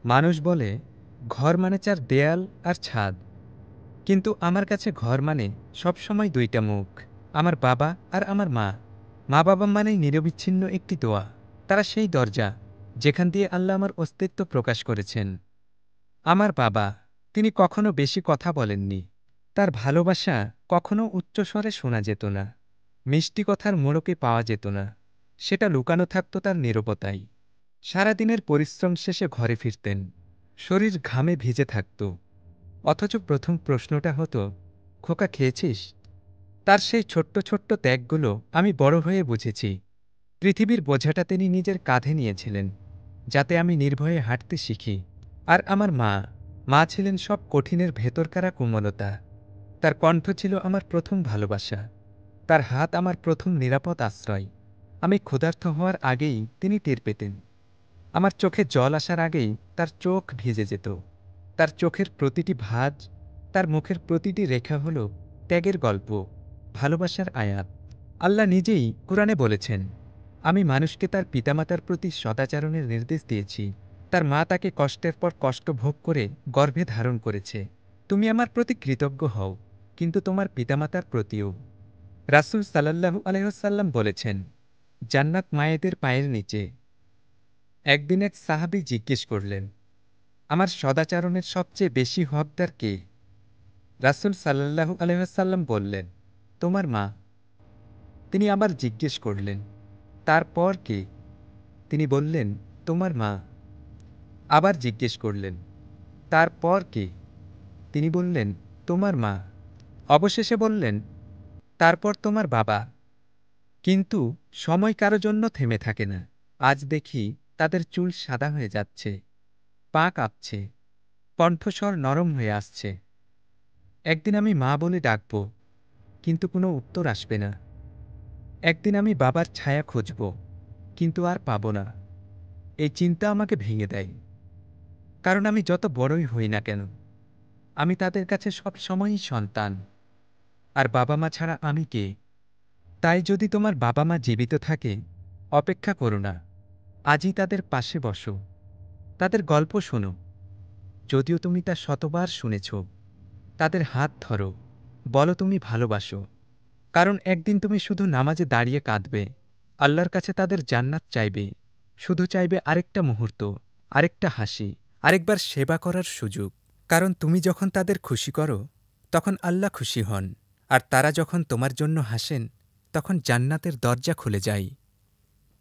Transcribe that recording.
মানুষ বলে ঘর মানে চার দেয়াল আর ছাদ, কিন্তু আমার কাছে ঘর মানে সবসময় দুইটা মুখ, আমার বাবা আর আমার মা। মা বাবা মানেই নিরবিচ্ছিন্ন একটি দোয়া। তারা সেই দরজা যেখান দিয়ে আল্লাহ আমার অস্তিত্ব প্রকাশ করেছেন। আমার বাবা, তিনি কখনো বেশি কথা বলেননি। তার ভালোবাসা কখনো উচ্চস্বরে শোনা যেত না, মিষ্টি কথার মোড়কে পাওয়া যেত না। সেটা লুকানো থাকত তার নীরবতায়। সারাদিনের পরিশ্রম শেষে ঘরে ফিরতেন, শরীর ঘামে ভিজে থাকত, অথচ প্রথম প্রশ্নটা হতো, খোকা খেয়েছিস? তার সেই ছোট্ট ছোট্ট ত্যাগগুলো আমি বড় হয়ে বুঝেছি। পৃথিবীর বোঝাটা তিনি নিজের কাঁধে নিয়েছিলেন, যাতে আমি নির্ভয়ে হাঁটতে শিখি। আর আমার মা, মা ছিলেন সব কঠিনের ভেতরকারা কোমলতা। তার কণ্ঠ ছিল আমার প্রথম ভালোবাসা, তার হাত আমার প্রথম নিরাপদ আশ্রয়। আমি ক্ষুধার্ত হওয়ার আগেই তিনি টের পেতেন, আমার চোখে জল আসার আগেই তার চোখ ভিজে যেত। তার চোখের প্রতিটি ভাঁজ, তার মুখের প্রতিটি রেখা হল ত্যাগের গল্প, ভালোবাসার আয়াত। আল্লাহ নিজেই কুরআনে বলেছেন, আমি মানুষকে তার পিতামাতার প্রতি সদাচরণের নির্দেশ দিয়েছি। তার মা তাকে কষ্টের পর কষ্ট ভোগ করে গর্ভে ধারণ করেছে। তুমি আমার প্রতি কৃতজ্ঞ হও, কিন্তু তোমার পিতামাতার প্রতিও। রাসূল সাল্লাল্লাহু আলাইহি ওয়াসাল্লাম বলেছেন, জান্নাত মায়েদের পায়ের নিচে। একদিন এক সাহাবী জিজ্ঞেস করলেন, আমার সদাচরণের সবচেয়ে বেশি হকদার কে? রাসূল সাল্লাল্লাহু আলাইহি ওয়াসাল্লাম বললেন, তোমার মা। তিনি আবার জিজ্ঞেস করলেন, তারপর কে? তিনি বললেন, তোমার মা। আবার জিজ্ঞেস করলেন, তারপর কে? তিনি বললেন, তোমার মা। অবশেষে বললেন, তারপর তোমার বাবা। কিন্তু সময় কারো জন্য থেমে থাকে না। আজ দেখি তাদের চুল সাদা হয়ে যাচ্ছে, পা কাঁপছে, কণ্ঠস্বর নরম হয়ে আসছে। একদিন আমি মা বলে ডাকব, কিন্তু কোনো উত্তর আসবে না। একদিন আমি বাবার ছায়া খুঁজব, কিন্তু আর পাব না। এই চিন্তা আমাকে ভেঙে দেয়, কারণ আমি যত বড়ই হই না কেন, আমি তাদের কাছে সব সময়ই সন্তান। আর বাবা মা ছাড়া আমি কে? তাই যদি তোমার বাবা মা জীবিত থাকে, অপেক্ষা করো না, আজই তাদের পাশে বসো, তাদের গল্প শোনো। যদিও তুমি তা শতবার শুনেছ, তাদের হাত ধরো, বলো তুমি ভালোবাসো। কারণ একদিন তুমি শুধু নামাজে দাঁড়িয়ে কাঁদবে, আল্লাহর কাছে তাদের জান্নাত চাইবে, শুধু চাইবে আরেকটা মুহূর্ত, আরেকটা হাসি, আরেকবার সেবা করার সুযোগ। কারণ তুমি যখন তাদের খুশি করো, তখন আল্লাহ খুশি হন, আর তারা যখন তোমার জন্য হাসেন, তখন জান্নাতের দরজা খুলে যায়।